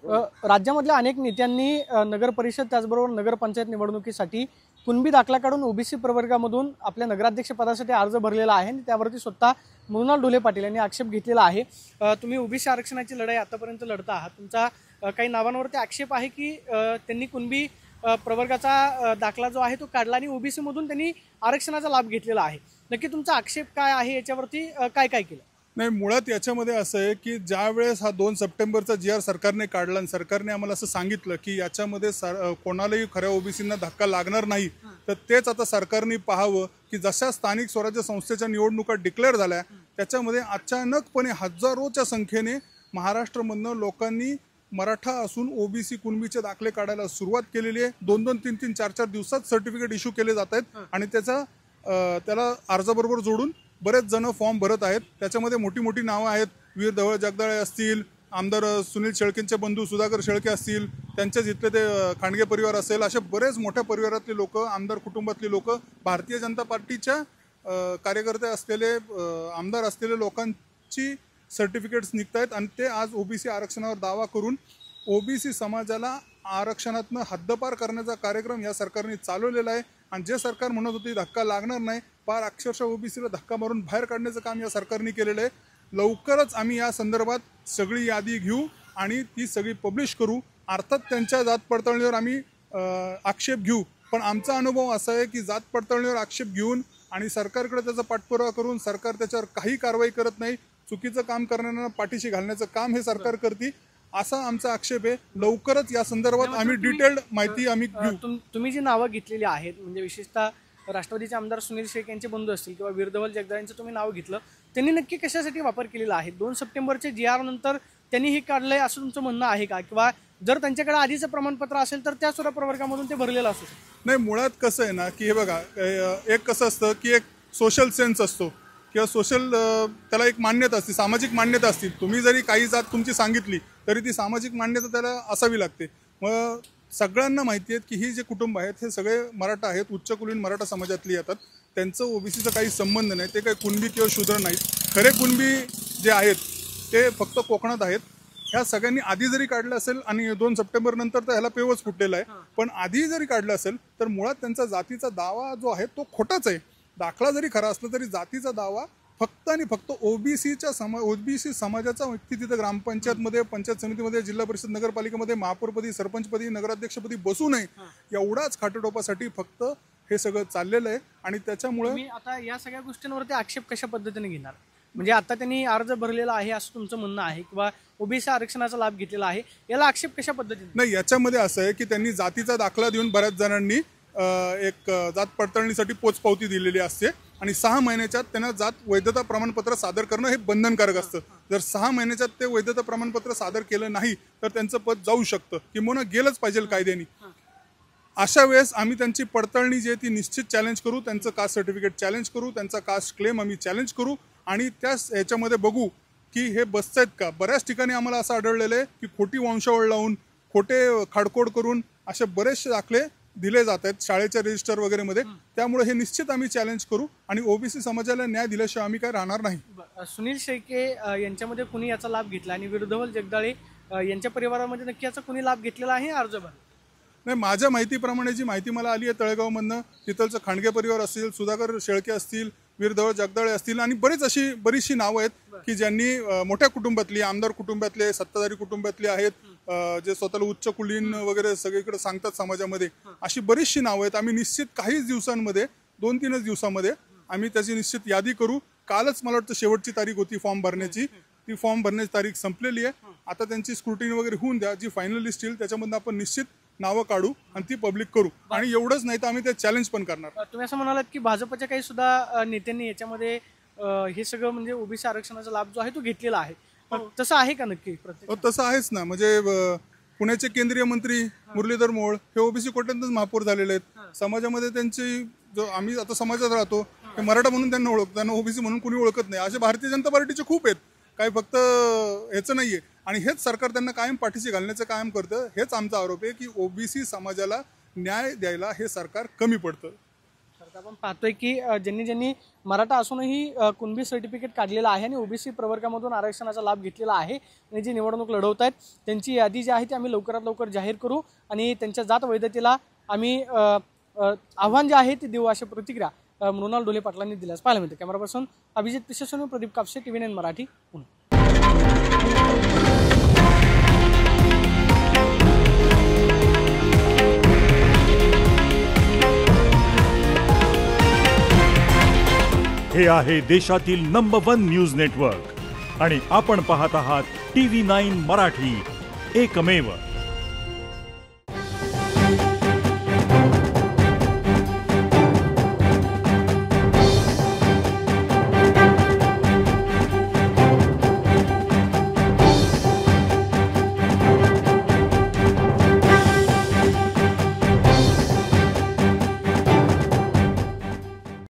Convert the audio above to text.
राज्यामधल्या अनेक नेत्यांनी नगर परिषद त्याचबरोबर नगरपंचायत निवडणुकीसाठी कुणबी दाखला काढून ओबीसी प्रवर्गामधून आपल्या नगराध्यक्ष पदासाठी अर्ज भरलेला आहे आणि त्यावरती स्वतः मृणाल ढोले पाटील यांनी आक्षेप घेतलेला आहे। तुम्ही ओबीसी आरक्षणाची लढाई आतापर्यंत लढता आहात, तुमचा काही नावांवरती आक्षेप आहे की त्यांनी कुणबी प्रवर्गाचा दाखला जो आहे तो काढला आणि ओबीसी मधून त्यांनी आरक्षणाचा लाभ घेतलेला आहे। नक्की तुमचा आक्षेप काय आहे, याच्यावरती काय काय केलं? नाही, मुळात याच्यामध्ये असं आहे की ज्या वेळेस हा 2 सप्टेंबरचा जी आर सरकारने काढला आणि सरकारने आम्हाला असं सांगितलं की याच्यामध्ये कोणालाही खऱ्या ओबीसींना धक्का लागणार नाही, तर तेच आता सरकारने पाहावं की जशा स्थानिक स्वराज्य संस्थेच्या निवडणुका डिक्लेअर झाल्या त्याच्यामध्ये अचानकपणे हजारोच्या संख्येने महाराष्ट्रामधनं लोकांनी मराठा असून ओबीसी कुणबीचे दाखले काढायला सुरुवात केलेली आहे। 2-2, 3-3, 4-4 दिवसात सर्टिफिकेट इश्यू केले जात आहेत आणि त्याला अर्जाबरोबर जोडून बरेच जण फॉर्म भरत आहेत। त्याच्यामध्ये मोठी मोठी नावं आहेत, वीर धवळ जगदाळे असतील, आमदार सुनील शेळकेंचे बंधू सुधाकर शेळके असतील, त्यांच्याच इथले ते खांडगे परिवार असेल, असे बरेच मोठ्या परिवारातले लोक, आमदार कुटुंबातले लोक, भारतीय जनता पार्टीच्या कार्यकर्ते असलेले आमदार असलेले लोकांची सर्टिफिकेट्स निघत आहेत आणि ते आज ओबीसी आरक्षणावर दावा करून ओबीसी समाजाला आरक्षणातनं हद्दपार करण्याचा कार्यक्रम या सरकारने चालवलेला आहे। आणि जे सरकार म्हणत होते धक्का लागणार नाही, पार अक्षरशः ओबीसीला धक्का मारून बाहेर काढण्याचं काम या सरकारने केलेलं आहे। लवकरच आम्ही या संदर्भात सगळी यादी घेऊ आणि ती सगळी पब्लिश करू। अर्थात त्यांच्या जात पडताळणीवर आम्ही आक्षेप घेऊ, पण आमचा अनुभव असा आहे की जात पडताळणीवर आक्षेप घेऊन आणि सरकारकडे त्याचा पाठपुरावा करून सरकार त्याच्यावर काही कारवाई करत नाही, चुकीचं काम करणाऱ्यांना पाठीशी घालण्याचं काम हे सरकार करते, असा आमचा आक्षेप आहे। लवकरच या संदर्भात आम्ही डिटेल्ड माहिती आम्ही घेऊ। तुम्ही जी नावं घेतलेली आहेत, म्हणजे विशेषतः राष्ट्रवादीचे आमदार सुनील शेळके यांचे बंधू असतील किंवा वीर धवळ जगदाळेंचं तुम्ही नाव घेतलं, त्यांनी नक्की कशासाठी वापर केलेला आहे? 2 सप्टेंबरचे जी आर नंतर त्यांनी हे काढलंय असं तुमचं म्हणणं आहे का? किंवा जर त्यांच्याकडे आधीचं प्रमाणपत्र असेल तर त्या सुद्धा प्रवर्गामधून ते भरलेलं असू शकतं? नाही, मुळात कसं आहे ना की हे बघा, एक कसं असतं की एक सोशल सेन्स असतो किंवा सोशल त्याला एक मान्यता असते, सामाजिक मान्यता असते। तुम्ही जरी काही जात तुमची सांगितली तरी ती सामाजिक मान्यता त्याला असावी लागते। मग सगळ्यांना माहिती आहे की ही जे कुटुंब आहेत हे सगळे मराठा आहेत, उच्चकुलीन मराठा समाजातली येतात, त्यांचं ओबीसीचा काही संबंध नाही, ते काही कुणबी किंवा शूद्र नाहीत। खरे कुणबी जे आहेत ते फक्त कोकणात आहेत। ह्या सगळ्यांनी आधी जरी काढलं असेल आणि 2 सप्टेंबर नंतर तर ह्याला पेवच फुटलेला आहे, पण आधी जरी काढलं असेल तर मुळात त्यांचा जातीचा दावा जो आहे तो खोटाच आहे। दाखला जरी खरा असला तरी जातीचा दावा फक्त आणि फक्त ओबीसी समाजाचा व्यक्ती तिथे ग्रामपंचायतमध्ये, पंचायत समितीमध्ये, जिल्हा परिषद, नगरपालिकेमध्ये महापौरपदी, सरपंचपदी, नगराध्यक्षपदी बसू नये एवढाच खाटेटोपासाठी फक्त हे सगळं चाललेलं आहे। आणि त्याच्यामुळे आता या सगळ्या गोष्टींवरती आक्षेप कशा पद्धतीने घेणार? म्हणजे आता त्यांनी अर्ज भरलेला आहे असं तुमचं म्हणणं आहे किंवा ओबीसी आरक्षणाचा लाभ घेतलेला आहे, याला आक्षेप कशा पद्धतीने? नाही, याच्यामध्ये असं आहे की त्यांनी जातीचा दाखला देऊन बऱ्याच जणांनी एक जात पडताळणीसाठी पोचपावती दिलेली असते आणि 6 महिन्याच्यात त्यांना जात वैधता प्रमाणपत्र सादर करणं हे बंधनकारक असतं। जर 6 महिन्याच्यात ते वैधता प्रमाणपत्र सादर केलं नाही तर त्यांचं पद जाऊ शकतं, किंवा गेलंच पाहिजे कायद्याने। अशा वेळेस आम्ही त्यांची पडताळणी जी आहे ती निश्चित चॅलेंज करू, त्यांचं कास्ट सर्टिफिकेट चॅलेंज करू, त्यांचा कास्ट क्लेम आम्ही चॅलेंज करू आणि त्याच ह्याच्यामध्ये बघू की हे बसतायत का। बऱ्याच ठिकाणी आम्हाला असं आढळलेलं आहे की खोटी वंशावळ लावून, खोटे खाडकोड करून असे बरेचसे दाखले दिले जात आहेत शाळेच्या रजिस्टर वगैरे मध्ये। त्यामुळे हे निश्चित आम्ही चॅलेंज करू आणि ओबीसी समाजाला न्याय दिल्याशिवाय आम्ही काय राहणार नाही। सुनील शेळके यांच्यामध्ये कुणी याचा लाभ घेतला आणि वीर धवळ जगदाळे यांच्या परिवारामध्ये नक्की याचा कुणी लाभ घेतलेला आहे अर्ज भर? नाही, माझ्या माहितीप्रमाणे जी माहिती मला आली आहे तळेगावमधनं, तिथलचं खांडगे परिवार असतील, सुधाकर शेळके असतील, वीर धवळ जगदाळे असतील आणि बरीचशी नावं आहेत की ज्यांनी मोठ्या कुटुंबातली, आमदार कुटुंबातले, सत्ताधारी कुटुंबातले आहेत, जे स्वतःला उच्च कुलीन वगैरे सगळीकडे सांगतात समाजामध्ये, अशी बरीचशी नावं आहेत। आम्ही निश्चित काहीच दिवसांमध्ये, 2-3 दिवसामध्ये आम्ही त्याची निश्चित यादी करू। कालच मला वाटतं शेवटची तारीख होती फॉर्म भरण्याची, ती फॉर्म भरण्याची तारीख संपलेली आहे। आता त्यांची स्क्रुटिनी वगैरे होऊन द्या, जी फायनल लिस्ट येईल त्याच्यामधून आपण निश्चित नावं काढू आणि ती पब्लिक करू आणि एवढंच नाही तर आम्ही ते चॅलेंज पण करणार। तुम्ही असं म्हणालात की भाजपच्या काही सुद्धा नेत्यांनी याच्यामध्ये हे सगळं म्हणजे ओबीसी आरक्षणाचा लाभ जो आहे तो घेतलेला आहे, तसं आहे का नक्की? तसं आहेच ना, म्हणजे पुण्याचे केंद्रीय मंत्री मुरलीधर मोहोळ हे ओबीसी कोट्यातच महापौर झालेले आहेत। समाजामध्ये त्यांची जो आम्ही आता समाजात राहतो ते मराठा म्हणून त्यांना ओळखतो, त्यांना ओबीसी म्हणून कुणी ओळखत नाही। असे भारतीय जनता पार्टीचे खूप आहेत, काही फक्त ह्याचं नाहीये आणि हेच सरकार त्यांना कायम पाठीशी घालण्याचं काम करतं। हेच आमचा आरोप आहे की ओबीसी समाजाला न्याय द्यायला हे सरकार कमी पडतं। आपण पाहतोय की ज्यांनी मराठा असूनही कुणबी सर्टिफिकेट काढलेलं आहे आणि ओबीसी प्रवर्गामधून आरक्षणाचा लाभ घेतलेला आहे आणि जी निवडणूक लढवत आहेत त्यांची यादी जी आहे ती आम्ही लवकरात लवकर जाहीर करू आणि त्यांच्या जात वैधतेला आम्ही आव्हान जे आहे ते देऊ अशा प्रतिक्रिया मृणाल ढोले पाटलांनी दिल्यास पाहायला मिळते. Camera person Abhijit Pisesoni, Pradeep Kapse, TV9 Marathi, Pune. हे आहे देशातील नंबर 1 न्यूज नेटवर्क आणि आपण पाहत आहात TV9 मराठी, एकमेव.